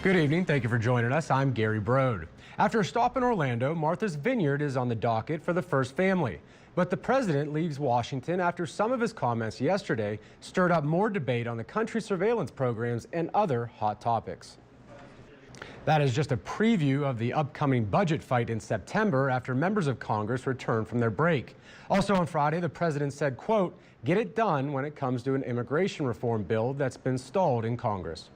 Good evening. Thank you for joining us. I'm Gary Brode. After a stop in Orlando, Martha's Vineyard is on the docket for the first family. But the president leaves Washington after some of his comments yesterday stirred up more debate on the country's surveillance programs and other hot topics. That is just a preview of the upcoming budget fight in September after members of Congress return from their break. Also on Friday, the president said, quote, "Get it done when it comes to an immigration reform bill that's been stalled in Congress."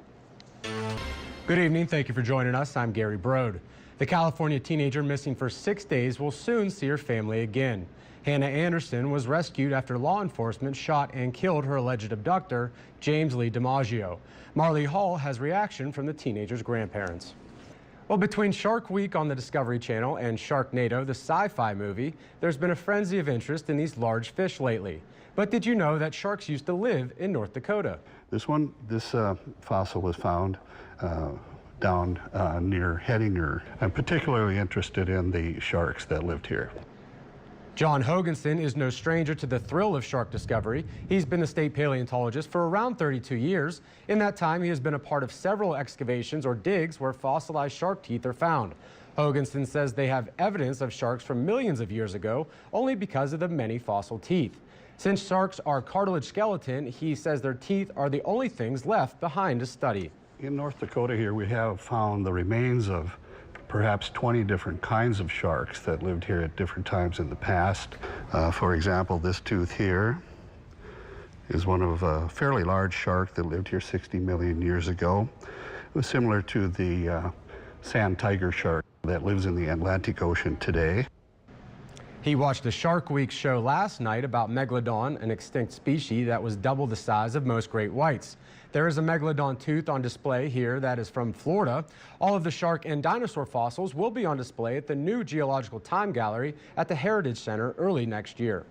Good evening. Thank you for joining us. I'm Gary Brode. The California teenager missing for 6 days will soon see her family again. Hannah Anderson was rescued after law enforcement shot and killed her alleged abductor, James Lee DiMaggio. Marley Hall has reaction from the teenager's grandparents. Well, between Shark Week on the Discovery Channel and Sharknado, the sci-fi movie, there's been a frenzy of interest in these large fish lately. But did you know that sharks used to live in North Dakota? This fossil was found down near Hettinger. I'm particularly interested in the sharks that lived here. John Hoganson is no stranger to the thrill of shark discovery. He's been the state paleontologist for around 32 years. In that time, he has been a part of several excavations or digs where fossilized shark teeth are found. Hoganson says they have evidence of sharks from millions of years ago only because of the many fossil teeth. Since sharks are cartilage skeleton, he says their teeth are the only things left behind to study. In North Dakota here, we have found the remains of perhaps 20 different kinds of sharks that lived here at different times in the past. For example, this tooth here is one of a fairly large shark that lived here 60 million years ago. It was similar to the sand tiger shark that lives in the Atlantic Ocean today. He watched a Shark Week show last night about Megalodon, an extinct species that was double the size of most great whites. There is a Megalodon tooth on display here that is from Florida. All of the shark and dinosaur fossils will be on display at the new Geological Time Gallery at the Heritage Center early next year.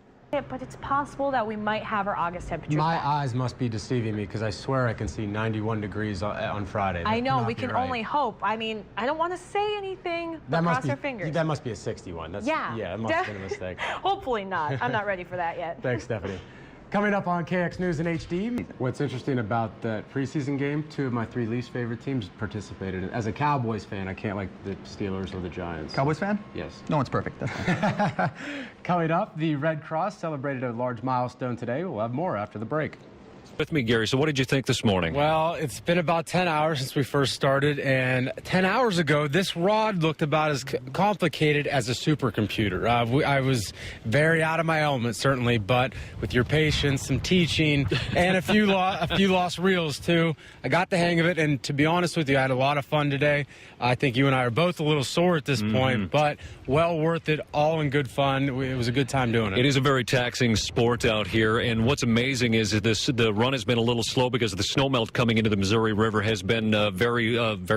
But it's possible that we might have our August temperature. My eyes must be deceiving me because I swear I can see 91 degrees on Friday. I know, we can only hope. I mean, I don't want to say anything, but cross our fingers. That must be a 61. Yeah, that must have been a mistake. Hopefully not. I'm not ready for that yet. Thanks, Stephanie. Coming up on KX News in HD. What's interesting about that preseason game, 2 of my 3 least favorite teams participated. As a Cowboys fan, I can't like the Steelers or the Giants. Cowboys fan? Yes. No one's perfect. That's fine. Coming up, the Red Cross celebrated a large milestone today. We'll have more after the break. With me, Gary. So what did you think this morning? Well, it's been about 10 hours since we first started, and 10 hours ago, this rod looked about as complicated as a supercomputer. I was very out of my element, certainly, but with your patience, some teaching, and a few lost reels, too, I got the hang of it, and to be honest with you, I had a lot of fun today. I think you and I are both a little sore at this point, but well worth it, all in good fun. It was a good time doing it. It is a very taxing sport out here, and what's amazing is that the run has been a little slow because of the snowmelt coming into the Missouri River has been very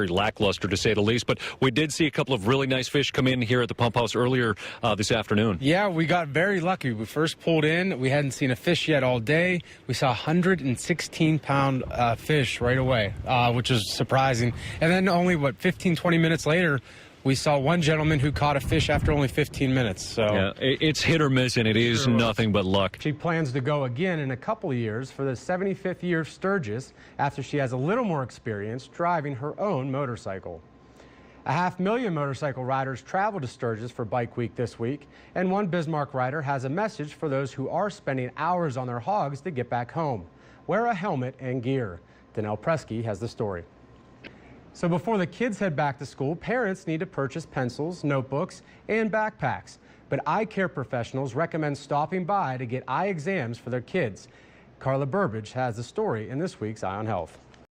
lackluster, to say the least. But we did see a couple of really nice fish come in here at the pump house earlier this afternoon. Yeah, we got very lucky. We first pulled in. We hadn't seen a fish yet all day. We saw 116-pound fish right away, which is surprising. And then only, 15-20 minutes later, we saw one gentleman who caught a fish after only 15 minutes. So yeah, it's hit or miss, and it is nothing but luck. She plans to go again in a couple of years for the 75th year of Sturgis after she has a little more experience driving her own motorcycle. 500,000 motorcycle riders travel to Sturgis for Bike Week this week, and one Bismarck rider has a message for those who are spending hours on their hogs to get back home. Wear a helmet and gear. Danelle Presky has the story. So before the kids head back to school, parents need to purchase pencils, notebooks, and backpacks. But eye care professionals recommend stopping by to get eye exams for their kids. Carla Burbage has the story in this week's Eye on Health.